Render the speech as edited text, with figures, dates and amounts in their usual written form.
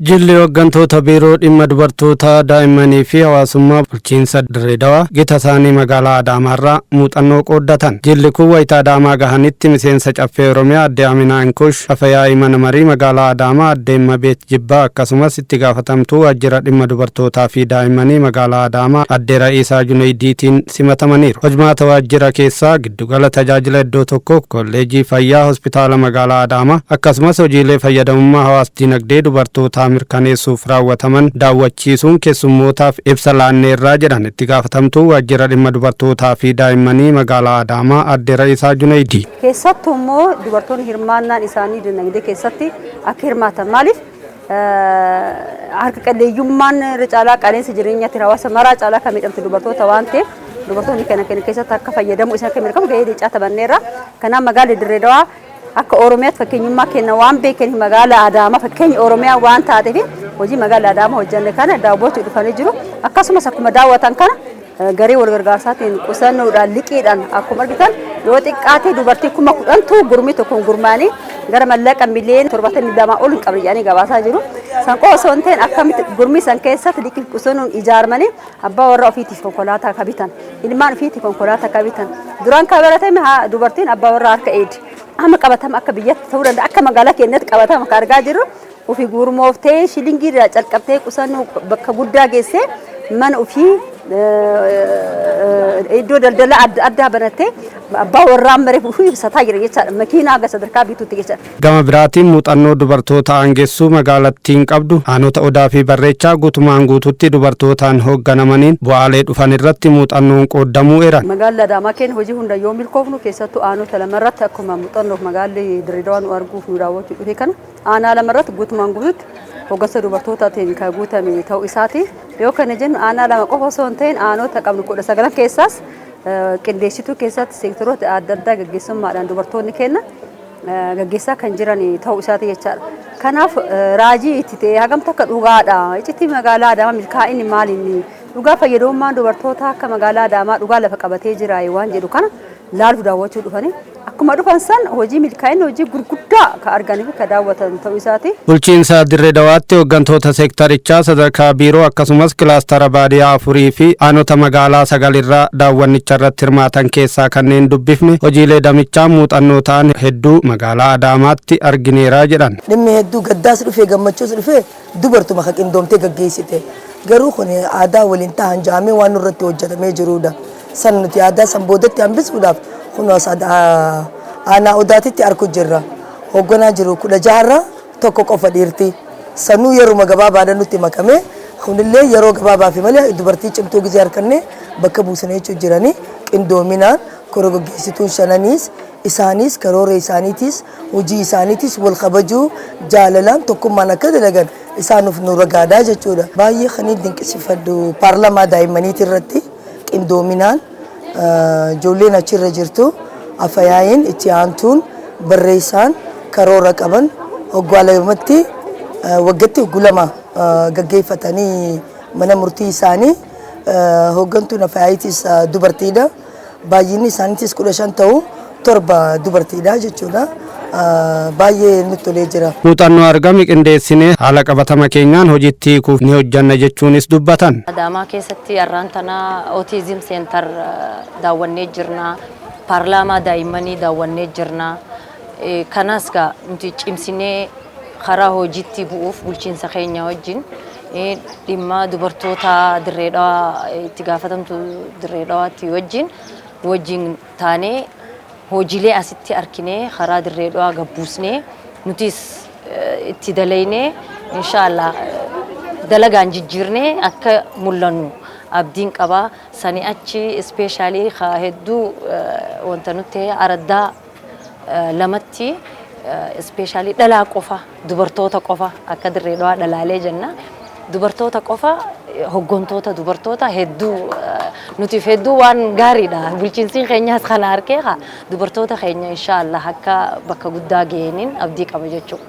Jilli hooggantoota biiroo dhimma dubartoota daa'immanii fi hawaasummaa bulchiinsa Dirreedawaa gita isaanii magaalaa Adaamaarraa muuxannoo qooddatan. Jilli kun wayitaa Adaamaa gahanitti miseensa caffee Oromiyaa adde Aminaa Inkush, Afyaa'ii mana marii magaalaa Adaamaa adde Immabeet Jibbaa akkasumas itti gaafatamtuu waajjira dhimma dubartootaa fi daa'immanii magaalaa Adaamaa adde Ra'iisaa Junaydiitiin simatamaniiru. Hojmaata waajjira keessaa giddugala tajaajila iddoo tokko kolleejjii fayyaa hospitaala magaalaa Adaamaa akkasumas hojiilee fayyadamummaa hawaas dinagdee dubartootaa mirkaneessuuf raawwataman daawwachiisuun keessummootaaf ibsa laanneerraa jedhan itti gaafatamtuu waajjira dhimma dubartootaa fi daa'immanii magaalaa Adaamaa adde Ra'iisaa Junaydii. Keessattuu immoo dubartoonni hirmaannaan isaanii dinagdee keessatti akka hirmaatan maaliif harka qalleeyyummaan irra caalaa qaaleensa jireenyaatti hawaasa maraa caalaa kan miidhamte dubartoota waan ta'eef dubartoonni kana keessatti akka fayyadamu isaan kan mirkamu gahee dhiicaa taphanneerra. Kanaaf magaalli Dirreedawaa akka Oromiyaatti fakkeenyummaa kenna waan beekaniif magaalaa Adaamaa fakkeenya Oromiyaa waan taateef hojii magaalaa Adaamaa hojjanne kana daawwachuu dhufanii jiru. Akkasumas akkuma daawwatan kana garee wal gargaarsaatiin qusannoodhaan liqiidhaan akkuma argitan yoo xiqqaate dubartii 10,000tu gurmii tokkoon gurmaanii gara mallaqa miliyoona 72 ol qabri jedhanii gabaasaa jiru. San qofa osoo hin ta'in akkamitti gurmii san keessatti liqii qusannoon ijaarmanii abbaa warra ofiitiif konkolaataa kabitan ilmaan ofiitiif konkolaataa kabitan duraan kabaratame dubartiin abbaa warra harka eedi. Amma qabatama akka biyyatti ta'uu danda'a akka magaalaa keenyatti qabatama akka argaa jirru ofii gurmooftee shilingii irraa calqabtee qusannoo bakka guddaa geessee mana ofii iddoo daldala addaa banattee abbaa warraan maree ofii ibsataa jira jechaadha makiinaa akka sadarkaa bituutti jechaadha. Gama biraatiin muuxannoo dubartoota aangeessuu magaalattiin qabdu aanota Odaa fi Barreechaa guutumaan guututti dubartootaan hoogganamaniin bu'aalee dhufan irratti muuxannoon qooddamuu eeran. Magaalli Adaamaa keenya hojii hunda yoo milkoofnu keessattuu aanota lamarratti akkuma muuxannoof magaalli Dirreedawaa nu arguuf nu daawwachuu dhufe kana aanaa lamarratti guutumaan guututti hoggansa dubartootaatiin kan guutame ta'uu isaati. Yoo kana jennu aanaa lama qofa osoo hin ta'in aanota qabnu 19 keessaas qindeessituu keessatti seektoroota adda addaa gaggeessummaadhaan dubartoonni kenna gaggeessaa kan jiran ta'uu isaati jechaadha. Kanaaf raajii itti ta'e hagamta akka dhugaadha. Icciitii magaalaa Adaamaa milkaa'inni maaliin dhugaa fayyadamummaan dubartoota akka magaalaa Adaamaa dhugaa lafa qabatee jira waan jedhu kana laaluuf daawwachuu dhufanii akkuma dhufan san hojii milkaa'inni hojii gurguddaa ka arganiif ka daawwatan ta'uu isaati. Bulchiinsa Dirreedawaatti hooggantoota seektarichaa sadarkaa biiroo akkasumas kilaastara baadiyyaa 4 fi aanota magaalaa 9 irraa daawwannicha irratti hirmaatan keessaa kanneen dubbifne hojiilee damichaa muuxannoo ta'an hedduu magaalaa Adaamaatti argineeraa jedhan. Dhimmi hedduu gaddaas dhufee gammachuus dhufee dubartuma ka qindoomtee gaggeessite garuu kun aadaa waliin ta'an jaamee waan nurratti hojjetamee jirudha. San nuti aadaa san boodatti hambisuudhaaf kunuunsa aanaa Odaatitti argu jirra. Hoogganaa jiru 16 tokko qofa dhiirti. Sanuu yeroo gabaabaadhaan nutti makame kunillee yeroo gabaabaa fi malee dubartii cimtuu gisee harkanne bakka buusanii jechuun jiranii qindoominaan koroo gaggeessituun shananiis isaanis karoora isaaniitis hojii isaaniitis wal kabajuu jaalalaan tokkummaan akka dalagan isaanuuf nu ragaadaa jechuudha. Baay'ee kan dinqisiifadhu paarlamaa daa'immaniitii irratti qindoominaan ijoolleen achirra jirtu Afyaa'iin itti aantuun barreessaan karoora qaban hoggaalamatti waggaatti gulama gaggeeffatanii mana murtii isaanii hooggantuun Afyaa'iitis dubartiidha. Baay'inni isaaniitis 15 ta'u 7 dubartiidha jechuudha. Baay'ee nutti tolee jira. Muuxannoo argame qindeessinee haala qabatama keenyaan hojiitti hiikuuf ni hojjanna jechuunis dubbatan. Adaamaa keessatti har'aan tana Autism Center daawwannee jirna. Paarlaamaa daa'immanii daawwannee jirna. Kanas gaa nuti cimsinee karaa hojiitti bu'uuf bulchiinsa keenya wajjin dhimma dubartoota Dirreedawaa itti gaafatamtu Dirreedawaatti wajjin taanee hojiilee asitti arkinee karaa Dirreedawaa gabbuusnee nutis itti dalaynee inshaallah dalagaan jijjiirnee akka mul'annu abdiin qaba. Sani achi ispeeshaalii hedduu wanta nuti araddaa lamatti ispeeshaalii dhalaa qofa dubartoota qofa akka Dirreedawaa dhalaalee jenna. Dubartoota qofa hoggantoota dubartoota hedduu nutiif hedduu waan gaariidha. Bulchiinsi keenyaas kana harkee dubartoota keenya inshaallah akka bakka guddaa ga'aniin abdii qaba jechuudha.